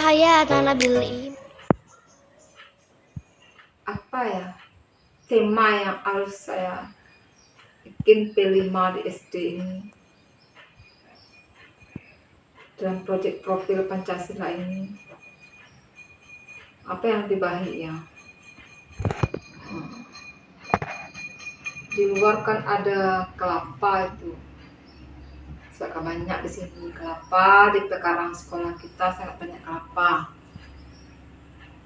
حياتنا بالإيمان. Apa ya tema yang harus saya bikin P5 di SD ini dalam proyek profil Pancasila ini? Apa yang lebih baik ya? Di luar kan ada kelapa itu, sangat banyak di sini kelapa. Di pekarangan sekolah kita sangat banyak kelapa.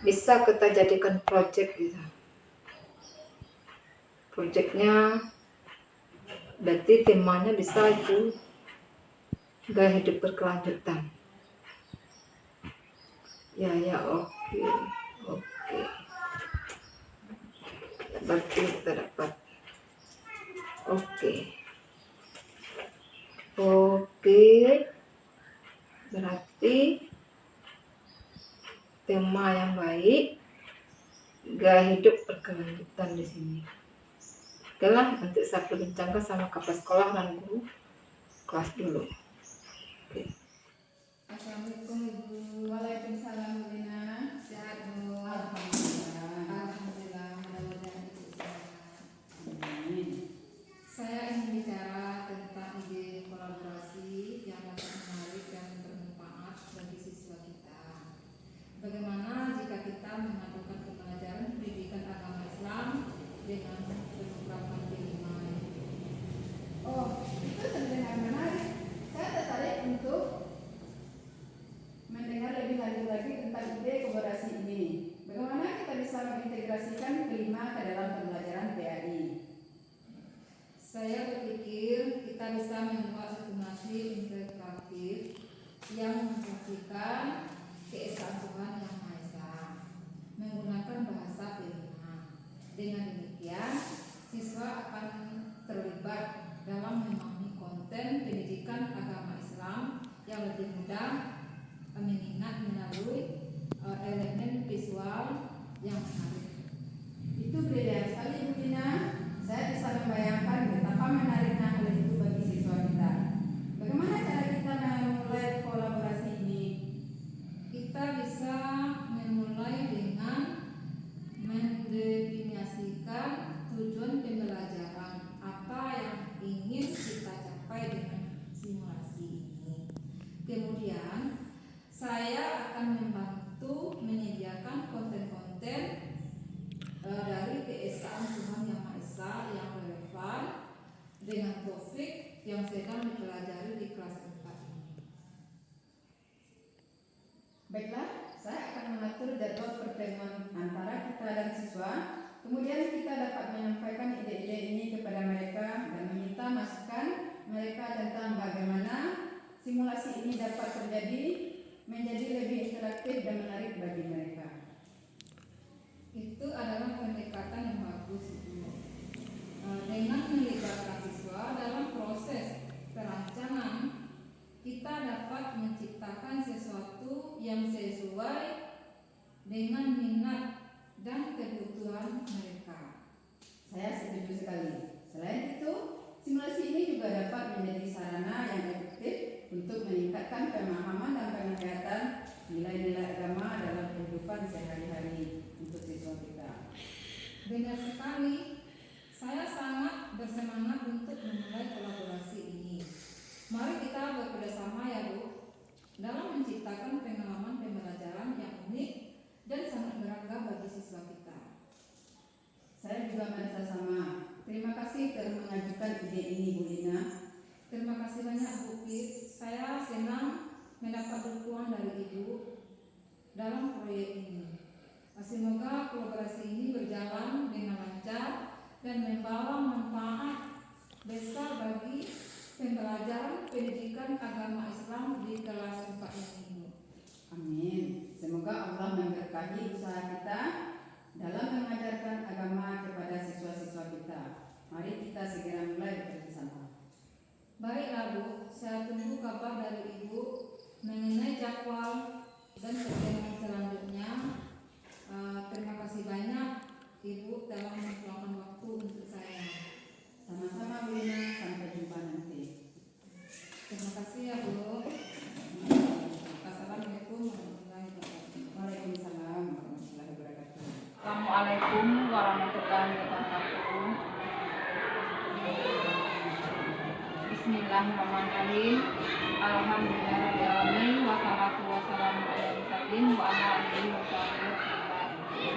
Bisa kita jadikan proyek gitu. Proyeknya berarti temanya bisa itu gaya hidup berkelanjutan. Ya, oke. Berarti kita dapat oke. Berarti tema yang baik, gaya hidup berkelanjutan di sini. Oke lah, nanti saya perbincangkan sama kepala sekolah dan guru kelas dulu. Oke. Assalamualaikum Ibu. Waalaikumsalam Bu Lina. Sehat Bu? Alhamdulillah. Mudah-mudahan Ibu sehat. Amin. Saya ingin bicara tentang ide kolaborasi yang dapat menarik dan bermanfaat bagi siswa kita. Bagaimana jika kita memadukan pembelajaran pendidikan agama Islam dengan program P5? Oh, itu terdengar menarik. Saya tertarik untuk mendengar lebih lanjut lagi tentang ide kolaborasi ini. Bagaimana kita bisa mengintegrasikan P5 ke dalam pembelajaran PAI? Saya berpikir kita bisa membuat simulasi integratif yang mengintegrasikan keesaan Tuhan Yang Maha Esa menggunakan bahasa P5. Dengan demikian, siswa akan terlibat dalam memahami konten pendidikan agama Islam yang lebih mudah mengingat melalui elemen visual yang menarik. Itu beda sekali Bu Dina. Saya bisa membayangkan betapa menariknya hal itu bagi siswa kita. Bagaimana cara kita memulai kolaborasi ini? Kita bisa memulai dengan mendefinisikan tujuan pembelajaran, apa yang ingin kita capai dengan simulasi ini. Kemudian saya akan membantu menyediakan konten-konten dari keesaan Tuhan Yang Maha Esa yang relevan dengan topik yang sedang dipelajari di kelas 4 ini. Baiklah, saya akan mengatur jadwal pertemuan antara kita dan siswa. Kemudian kita dapat menyampaikan ide-ide ini kepada mereka dan meminta masukan mereka tentang bagaimana simulasi ini dapat menjadi lebih interaktif dan menarik bagi mereka. Itu adalah pendekatan yang bagus itu. Dengan melibatkan siswa dalam proses perancangan, kita dapat menciptakan sesuatu yang sesuai dengan minat dan kebutuhan mereka. Saya setuju sekali. Selain itu, simulasi ini juga dapat menjadi sarana yang efektif untuk meningkatkan pemahaman dan penglihatan nilai-nilai agama dalam kehidupan sehari-hari untuk siswa kita. Benar sekali. Saya sangat bersemangat untuk memulai kolaborasi ini. Mari kita bekerjasama ya Bu, dalam menciptakan pengalaman pembelajaran yang unik dan sangat beragam bagi siswa kita. Saya juga merasa sama. Terima kasih telah mengajukan ide ini Bu Lina. Terima kasih banyak Bu Pit. Saya senang mendapat dukungan dari Ibu dalam proyek ini. Semoga kolaborasi ini berjalan dengan lancar dan membawa manfaat besar bagi pembelajaran pendidikan agama Islam di kelas 4 ini. Amin. Semoga Allah memberkahi usaha kita dalam mengajarkan agama kepada siswa-siswa kita. Mari kita segera mulai bekerja sama. Baiklah Bu, saya tunggu kabar dari Ibu mengenai jadwal dan pertemuan selanjutnya. Terima kasih banyak Ibu telah meluangkan waktu untuk saya. Sama-sama Bu Lina, sampai jumpa nanti. Terima kasih ya Bu. Assalamualaikum warahmatullahi wabarakatuh. Assalamualaikum warahmatullahi wabarakatuh. Bismillahirrahmanirrahim. Alhamdulillahirrahmanirrahim. Wassalatu wassalamu ala mursalin wa ala alihi wa sahbihi.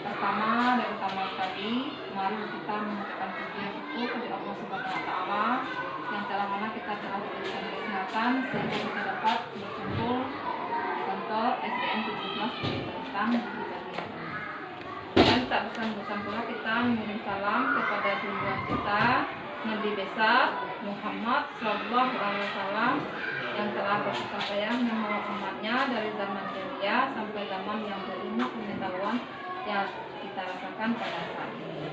Pertama dan utama sekali, mari kita mengucapkan puji dan syukur kepada Allah Subhanahu wa taala yang telah mana kita telah diberikan kesehatan sehingga kita dapat berkumpul di kantor SDN 17 di Tentang. Dan tak bosan-bosan pula kita mengirim salam kepada junjungan kita Nabi besar Muhammad Sallallahu Alaihi Wasallam yang telah berkasih sayang menolong umatnya dari zaman jahiliyah sampai zaman yang berilmu pengetahuan yang kita rasakan pada saat ini.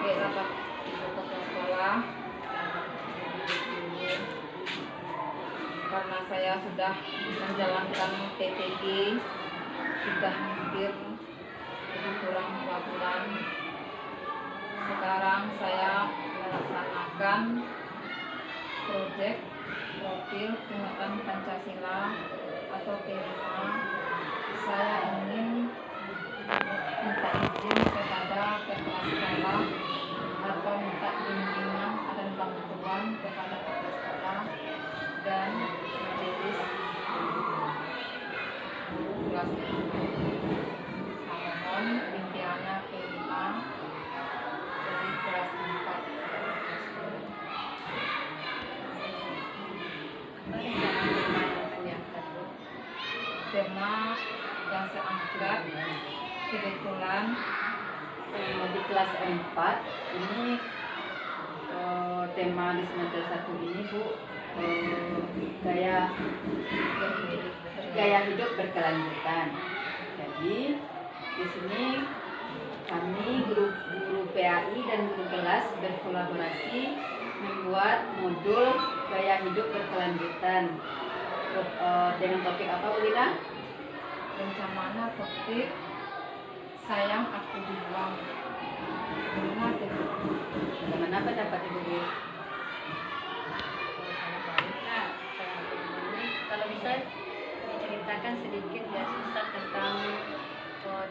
Baiklah Bapak Ibu Kepala Sekolah, karena saya sudah menjalankan PPG sudah hampir lebih kurang 2 bulan. Sekarang saya melaksanakan proyek profil penguatan Pancasila atau P5. Saya ingin minta izin kepada kepala sekolah atau minta bimbingan dan bantuan kepada kepala sekolah dan majelis kelas mohon impiannya P5 dari kelas 4. Tema yang saya angkat kebetulan di kelas 4 ini tema di semester 1 ini Bu, gaya hidup berkelanjutan. Jadi di sini kami guru PAI dan guru kelas berkolaborasi membuat modul gaya hidup berkelanjutan. Dengan topik apa Bu Lina? Rencananya topik sayang aku dibuang. Bagaimana pendapat Ibu Bu? Kalau bisa diceritakan sedikit ya susah tentang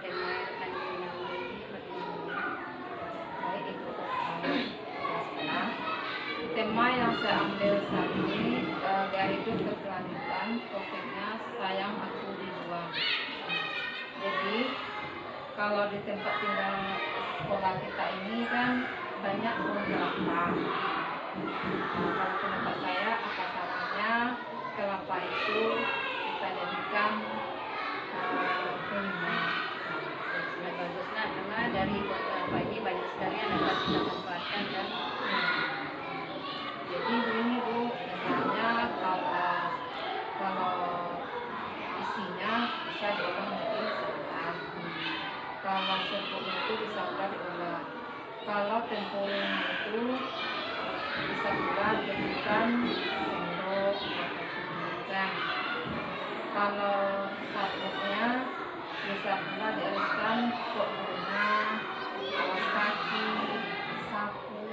tema kandungan yang Baik Ibu Sekolah. Tema yang saya ambil saat ini gaya hidup berkelanjutan, topiknya sayang aku dibuang. Jadi kalau di tempat tinggal sekolah kita ini kan banyak pohon kelapa. Kalau pendapat saya, apa salahnya kelapa itu kita jadikan kuliner. sudah bagus nah, karena dari buah kelapa ini banyak sekali yang dapat kita manfaatkan kan. Jadi begini Bu, misalnya kalau isinya bisa diolah menjadi santan. Kalau seruput itu bisa pula diolah. Kalau tempurungnya itu bisa pula dijadikan sendok atau sudukan. Kalau sabuknya bisa pula dihaluskan untuk bunga, alas kaki, sapu.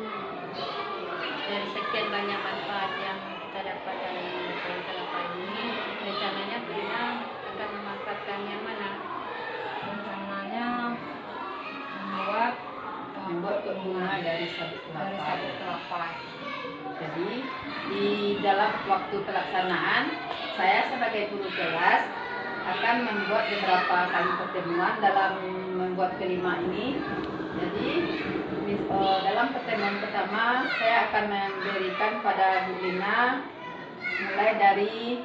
Dari sekian banyak manfaat yang kita dapat dari pohon kelapa ini, rencananya kita akan memanfaatkan yang mana? Rencananya membuat bunga dari sabuk dari kelapa. sabuk kelapa. Jadi di dalam waktu pelaksanaan saya sebagai guru kelas akan membuat beberapa kali pertemuan dalam membuat kelima ini. Jadi dalam pertemuan pertama saya akan memberikan pada Bu Lina mulai dari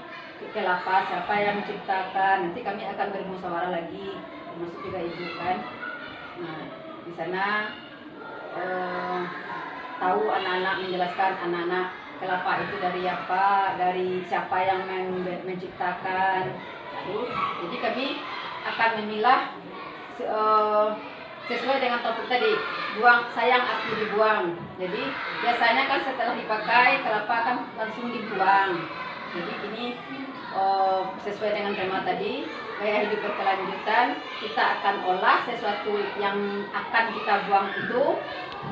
kelapa siapa yang menciptakan. Nanti kami akan bermusyawarah lagi, termasuk juga Ibu kan. Nah di sana tahu anak-anak, menjelaskan anak-anak kelapa itu dari apa, dari siapa yang menciptakan. Jadi kami akan memilah sesuai dengan topik tadi, buang sayang aku dibuang. Jadi biasanya kan setelah dipakai kelapa kan langsung dibuang. Jadi ini sesuai dengan tema tadi, gaya hidup berkelanjutan, kita akan olah sesuatu yang akan kita buang itu,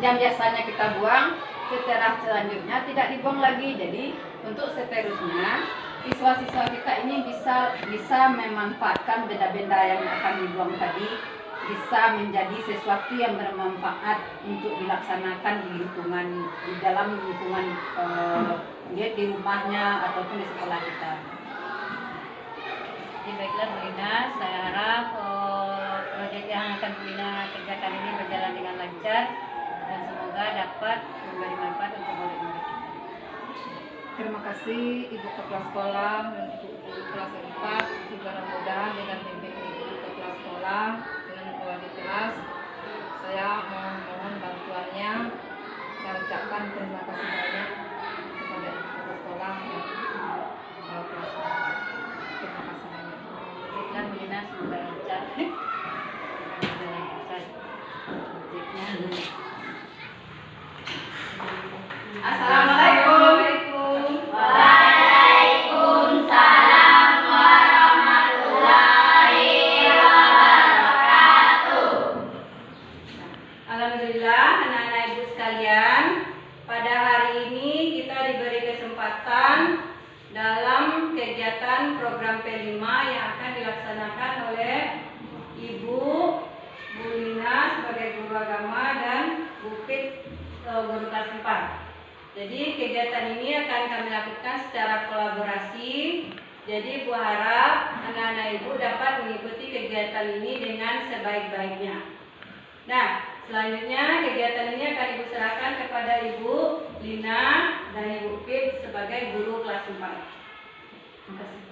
yang biasanya kita buang, setelah selanjutnya tidak dibuang lagi. Jadi untuk seterusnya siswa-siswa kita ini bisa memanfaatkan benda-benda yang akan dibuang tadi, bisa menjadi sesuatu yang bermanfaat untuk dilaksanakan di dalam lingkungan di rumahnya ataupun di sekolah kita. Jadi baiklah Bu Lina, saya harap proyek yang akan Bu Lina kerjakan ini berjalan dengan lancar dan semoga dapat memberi manfaat untuk murid-murid kita. Terima kasih Ibu Kepala Sekolah dan Ibu Guru kelas 4. Juga mudah-mudahan dengan bimbingan Ibu Kepala Sekolah dengan wali kelas, saya mohon bantuannya. Saya ucapkan terima kasih banyak kepada Ibu Kepala Sekolah dan Ibu kelas 4. Terima kasih banyak. Baiklah Bu Lina, semoga lancar. Berjalan lancar proyeknya. Assalamualaikum. Alhamdulillah, anak-anak ibu sekalian, pada hari ini kita diberi kesempatan dalam kegiatan program P5 yang akan dilaksanakan oleh Ibu Bu Lina sebagai guru agama dan Bu Pit guru kelas 4. Jadi kegiatan ini akan kami lakukan secara kolaborasi. Jadi Bu harap anak-anak ibu dapat mengikuti kegiatan ini dengan sebaik-baiknya. Nah, selanjutnya kegiatan ini akan Ibu serahkan kepada Ibu Lina dan Ibu Pit sebagai guru kelas 4. Terima kasih.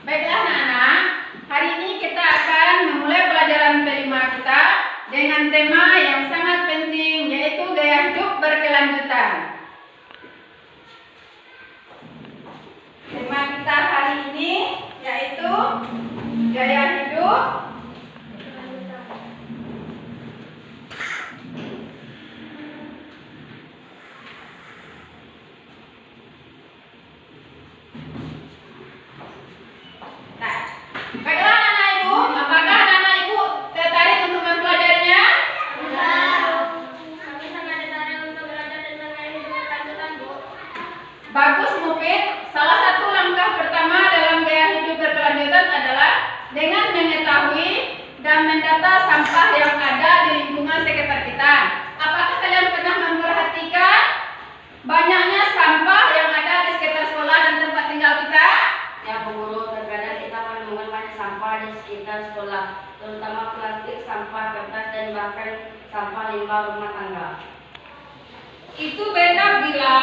Baiklah anak-anak, hari ini kita akan memulai pelajaran P5 kita dengan tema yang sangat penting, yaitu gaya hidup berkelanjutan. Tema kita hari ini yaitu gaya hidup baiklah anak-anak ibu, apakah anak-anak ibu tertarik untuk mempelajarinya? Kami sangat tertarik untuk belajar tentang gaya hidup berkelanjutan, Bu. Bagus Mufid. Salah satu langkah pertama dalam gaya hidup berkelanjutan adalah dengan mengetahui dan mendata sampah yang ada di lingkungan sekitar kita. Apakah kalian pernah memperhatikan banyaknya sampah yang ada di sekitar sekolah dan tempat tinggal kita? Ya, Bu Guru, terkadang kita menemukan banyak sampah di sekitar sekolah, terutama plastik, sampah kertas, dan bahkan sampah limbah rumah tangga. Itu benar bila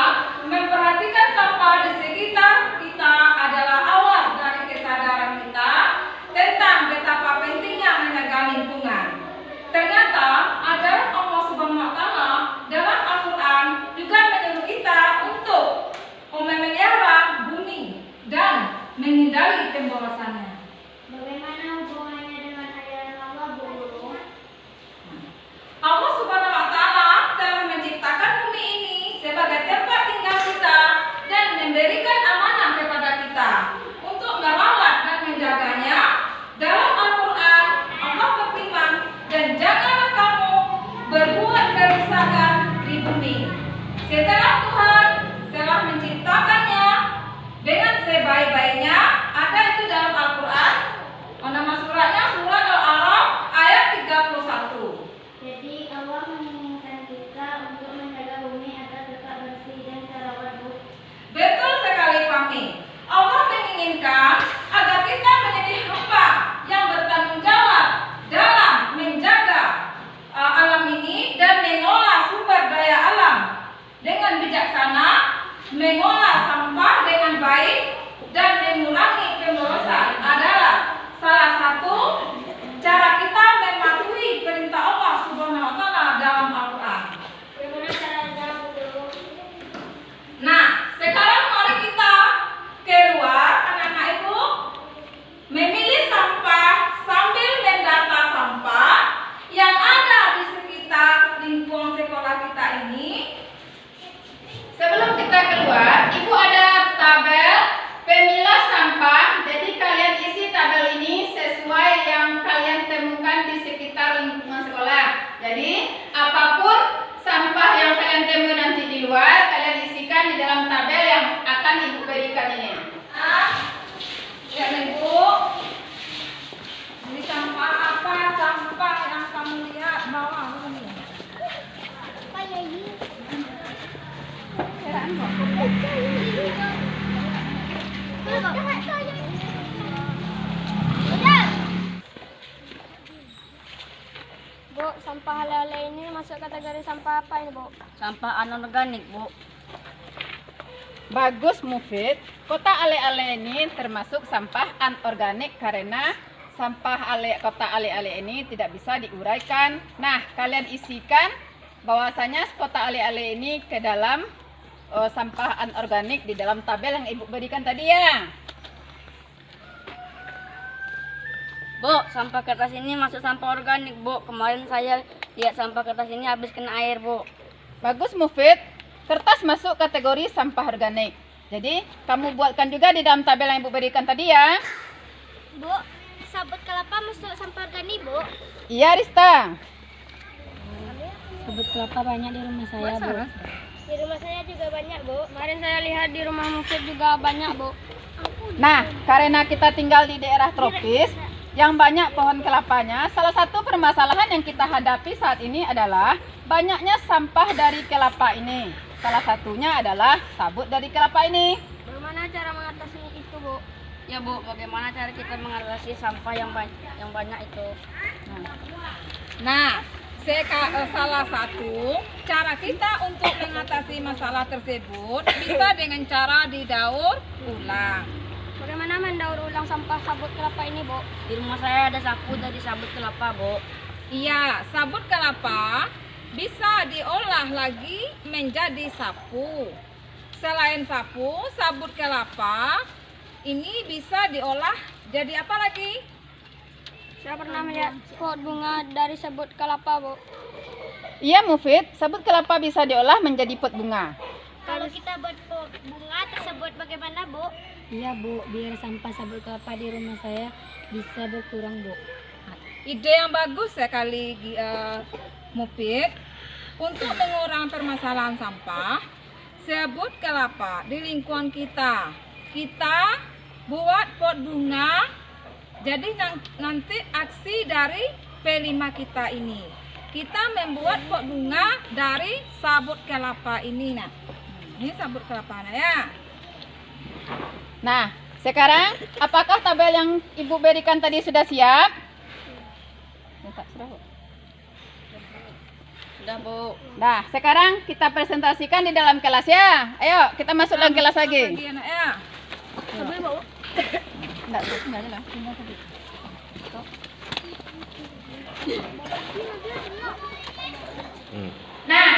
memperhatikan sampah di sekitar kita adalah awal dari kesadaran kita tentang betapa pentingnya menjaga lingkungan. Ternyata ajaran Allah Subhanahu wa Ta'ala dalam Al-Quran juga menyuruh kita untuk memelihara bumi dan menghindari pemborosannya. Bagaimana hubungannya dengan ajaran Allah, Bu Guru? Allah Subhanahu wa Ta'ala telah menciptakan bumi ini sebagai tempat tinggal kita dan memberikan amanah kepada kita untuk merawat dan menjaganya. Dalam Al-Quran, Allah berfirman, dan janganlah kamu berbuat kerusakan di bumi setelah Tuhan telah menciptakannya dengan sebaik-baiknya. Ada itu dalam Al-Quran masuk kategori sampah apa ini, Bu? Sampah anorganik, Bu. Bagus Mufid, kota Ale-Ale ini termasuk sampah anorganik karena sampah kota Ale-Ale ini tidak bisa diuraikan. Nah, kalian isikan bahwasanya kota Ale-Ale ini ke dalam sampah anorganik di dalam tabel yang Ibu berikan tadi ya. Bu, sampah kertas ini masuk sampah organik, Bu. Kemarin saya lihat sampah kertas ini habis kena air, Bu. Bagus Mufid, kertas masuk kategori sampah organik. Jadi, kamu buatkan juga di dalam tabel yang Ibu berikan tadi ya. Bu, sabut kelapa masuk sampah organik, Bu? Iya, Rista. Sabut kelapa banyak di rumah saya, Bu. Di rumah saya juga banyak, Bu. Kemarin saya lihat di rumah Mufid juga banyak, Bu. Nah, karena kita tinggal di daerah tropis yang banyak pohon kelapanya, salah satu permasalahan yang kita hadapi saat ini adalah banyaknya sampah dari kelapa ini. Salah satunya adalah sabut dari kelapa ini. Bagaimana cara mengatasi itu, Bu? Ya, Bu, bagaimana cara kita mengatasi sampah yang banyak itu? Nah, salah satu cara kita untuk mengatasi masalah tersebut bisa dengan cara didaur ulang. Bagaimana mendaur ulang sampah sabut kelapa ini, Bu? Di rumah saya ada sapu dari sabut kelapa, Bu. Iya, sabut kelapa bisa diolah lagi menjadi sapu. Selain sapu, sabut kelapa ini bisa diolah jadi apa lagi? Saya pernah melihat pot bunga dari sabut kelapa, Bu. Iya Mufid, sabut kelapa bisa diolah menjadi pot bunga. Kalau kita buat pot bunga tersebut bagaimana, Bu? Iya, Bu, biar sampah sabut kelapa di rumah saya bisa berkurang, Bu. Ide yang bagus sekali Mufid. Untuk mengurangi permasalahan sampah, sabut kelapa di lingkungan kita buat pot bunga. Jadi nanti aksi dari P5 kita ini, kita membuat pot bunga dari sabut kelapa ini. Nah, ini sabut kelapanya ya. Nah, sekarang apakah tabel yang Ibu berikan tadi sudah siap? Sudah, Bu. Nah, sekarang kita presentasikan di dalam kelas ya. Ayo, kita masuk dalam kelas lagi. Lagi anak ya. Enggak ada lah. Nah,